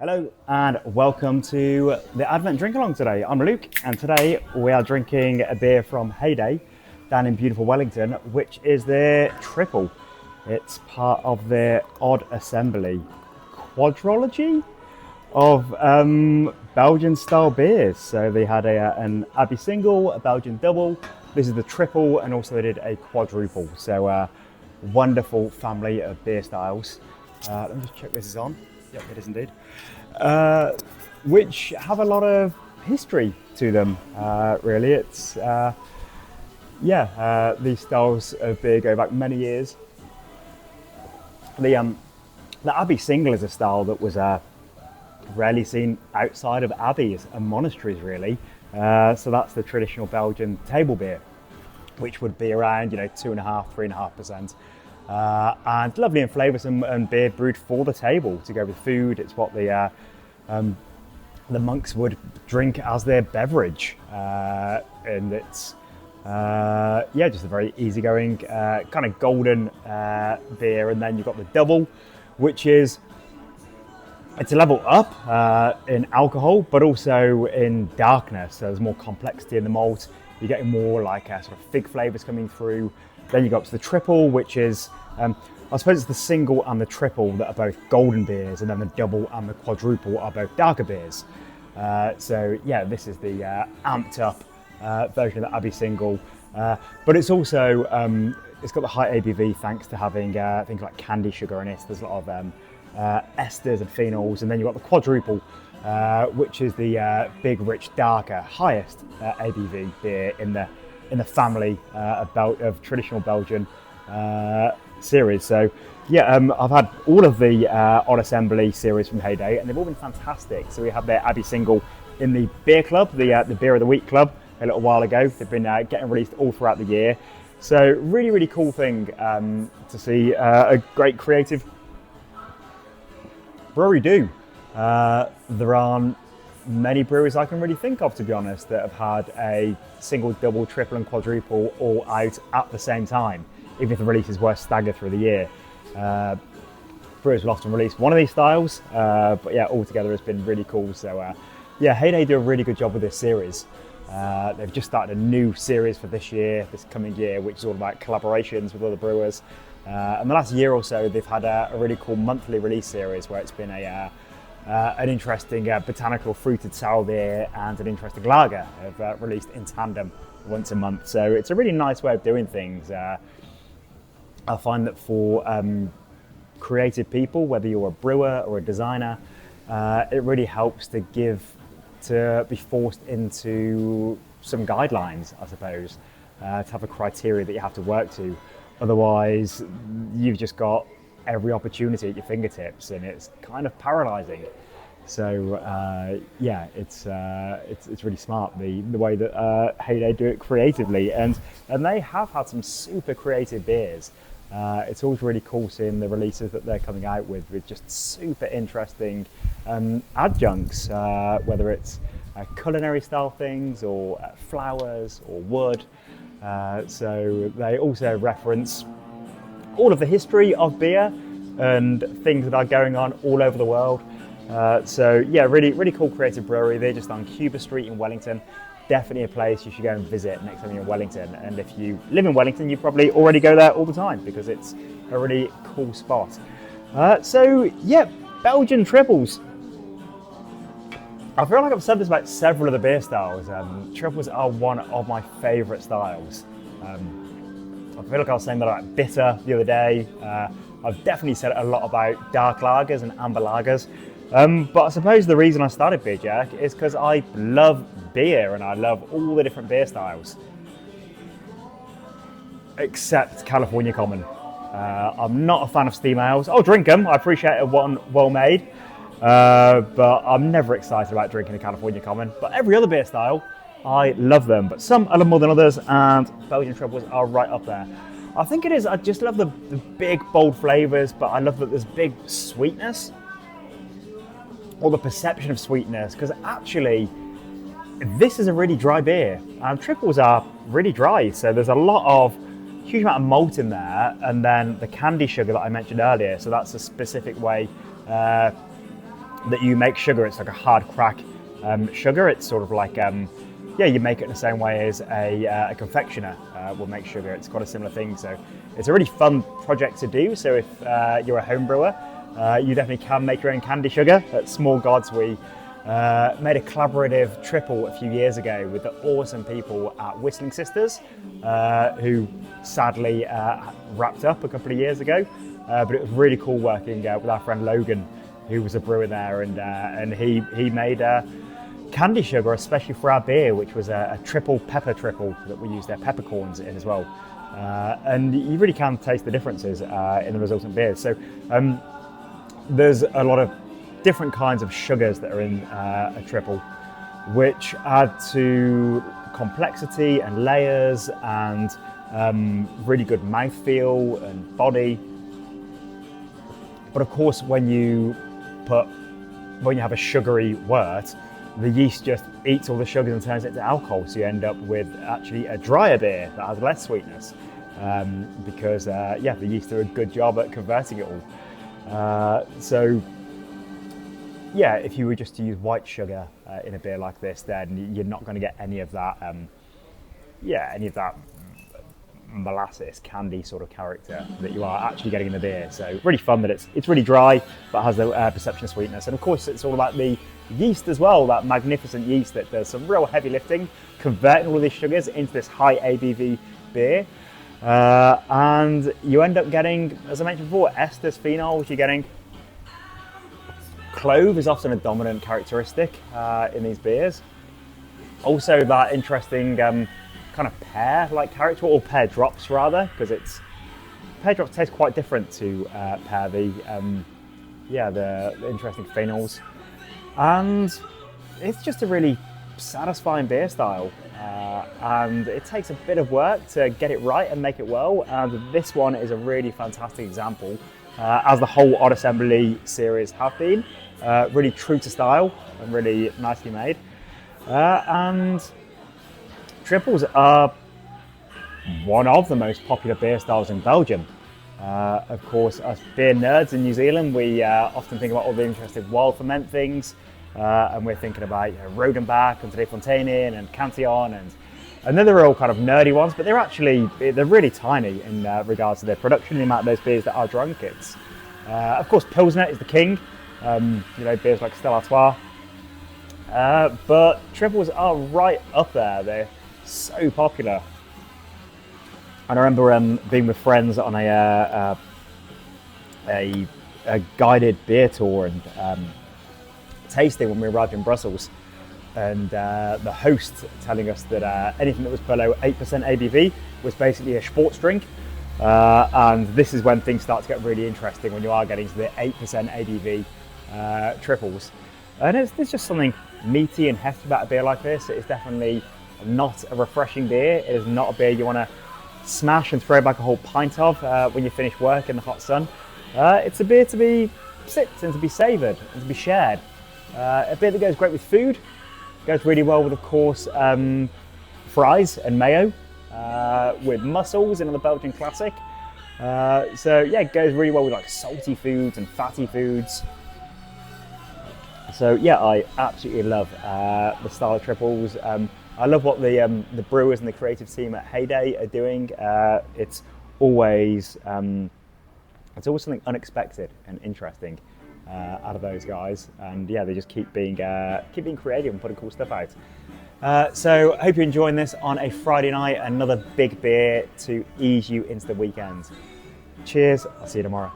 Hello and welcome to the Advent Drink Along today. I'm Luke and today we are drinking a beer from Heyday down in beautiful Wellington, which is their Tripel. It's part of their odd assembly quadrology of Belgian style beers. So they had an Abbey single, a Belgian double, this is the triple, and also they did a quadruple. So wonderful family of beer styles. Let me just check this is on. Yep, it is indeed. Which have a lot of history to them, really. It's, these styles of beer go back many years. The Abbey single is a style that was rarely seen outside of abbeys and monasteries, really. So that's the traditional Belgian table beer, which would be around, 2.5%, 3.5%. And lovely and flavoursome and beer brewed for the table to go with food. It's what the monks would drink as their beverage, and it's just a very easygoing kind of golden beer. And then you've got the double, which is it's a level up in alcohol, but also in darkness. So there's more complexity in the malt. You're getting more like sort of fig flavours coming through. Then you go up to the triple, which is, I suppose it's the single and the triple that are both golden beers, and then the double and the quadruple are both darker beers. This is the amped up version of the Abbey single. But it's also, it's got the high ABV thanks to having things like candy sugar in it. There's a lot of esters and phenols. And then you've got the quadruple, which is the big, rich, darker, highest ABV beer in the family of traditional Belgian series. So I've had all of the Odd Assembly series from Heyday, and they've all been fantastic. So we have their Abbey single in the beer club, the Beer of the Week club, a little while ago. They've been getting released all throughout the year. So really, really cool thing to see a great creative brewery do. There aren't many breweries I can really think of, to be honest, that have had a single, double, triple and quadruple all out at the same time, even if the releases were staggered through the year. Brewers will often release one of these styles, but altogether it's been really cool. So Heyday do a really good job with this series. They've just started a new series for this coming year, which is all about collaborations with other brewers. And the last year or so, they've had a really cool monthly release series where it's been an interesting botanical fruited sour beer and an interesting lager have released in tandem once a month. So it's a really nice way of doing things. I find that for creative people, whether you're a brewer or a designer, it really helps to be forced into some guidelines, I suppose, to have a criteria that you have to work to. Otherwise, you've just got every opportunity at your fingertips, and it's kind of paralyzing. So it's really smart the way that Heyday do it creatively, and they have had some super creative beers. It's always really cool seeing the releases that they're coming out with just super interesting adjuncts, whether it's culinary style things or flowers or wood. So they also reference all of the history of beer and things that are going on all over the world. Really, really cool creative brewery. They're just on Cuba Street in Wellington. Definitely a place you should go and visit next time you're in Wellington. And if you live in Wellington, you probably already go there all the time because it's a really cool spot. Belgian triples. I feel like I've said this about several of the beer styles. Triples are one of my favourite styles. I feel like I was saying that about bitter the other day. I've definitely said a lot about dark lagers and amber lagers. But I suppose the reason I started Beer Jerk is because I love beer and I love all the different beer styles. Except California Common. I'm not a fan of steam ales. I'll drink them. I appreciate one well made. But I'm never excited about drinking a California Common. But every other beer style, I love them. But some I love more than others, and Belgian triples are right up there. I think it is, I just love the big, bold flavours, but I love that there's big sweetness, or the perception of sweetness, because actually, this is a really dry beer, and triples are really dry, so there's a lot of huge amount of malt in there, and then the candy sugar that I mentioned earlier, so that's a specific way that you make sugar. It's like a hard crack sugar. It's sort of like, yeah, you make it in the same way as a confectioner will make sugar. It's got a similar thing. So it's a really fun project to do. So if you're a home brewer, you definitely can make your own candy sugar. At Small Gods, we made a collaborative triple a few years ago with the awesome people at Whistling Sisters, who sadly wrapped up a couple of years ago. But it was really cool working with our friend Logan, who was a brewer there, and he made candy sugar especially for our beer, which was a triple pepper triple that we used their peppercorns in as well. And you really can taste the differences in the resultant beers. So there's a lot of different kinds of sugars that are in a triple, which add to complexity and layers and really good mouthfeel and body. But of course, when you have a sugary wort, the yeast just eats all the sugars and turns it into alcohol. So you end up with actually a drier beer that has less sweetness, because yeah, the yeast do a good job at converting it all. So yeah, if you were just to use white sugar in a beer like this, then you're not going to get any of that, any of that molasses candy sort of character that you are actually getting in the beer. So really fun that it's really dry but has the perception of sweetness. And of course, it's all about the yeast as well, that magnificent yeast that does some real heavy lifting, converting all of these sugars into this high ABV beer. And you end up getting, as I mentioned before, esters, phenols. You're getting clove is often a dominant characteristic in these beers. Also that interesting kind of pear-like character, or pear drops rather, because pear drops taste quite different to pear. The interesting phenols, and it's just a really satisfying beer style, and it takes a bit of work to get it right and make it well. And this one is a really fantastic example, as the whole Odd Assembly series have been, really true to style and really nicely made. And triples are one of the most popular beer styles in Belgium. Of course, us beer nerds in New Zealand, we often think about all the interesting wild ferment things, and we're thinking about Rodenbach and Trefontaine and Cantillon, and then they're all kind of nerdy ones, but they're really tiny in regards to their production, the amount of those beers that are drunk. It's of course, Pilsner is the king, beers like Stella Artois, but triples are right up there. They're so popular. And I remember being with friends on a guided beer tour and tasting when we arrived in Brussels, and the host telling us that anything that was below 8% ABV was basically a sports drink, and this is when things start to get really interesting, when you are getting to the 8% ABV triples. And there's just something meaty and hefty about a beer like this. It is definitely not a refreshing beer. It is not a beer you want to smash and throw back a whole pint of when you finish work in the hot sun. It's a beer to be sipped and to be savoured and to be shared. A beer that goes great with food, goes really well with, of course, fries and mayo, with mussels in the Belgian classic. So yeah, it goes really well with like salty foods and fatty foods. So yeah, I absolutely love the style of triples. I love what the brewers and the creative team at Heyday are doing. It's always something unexpected and interesting out of those guys, and yeah, they just keep being creative and putting cool stuff out. So I hope you're enjoying this on a Friday night. Another big beer to ease you into the weekend. Cheers! I'll see you tomorrow.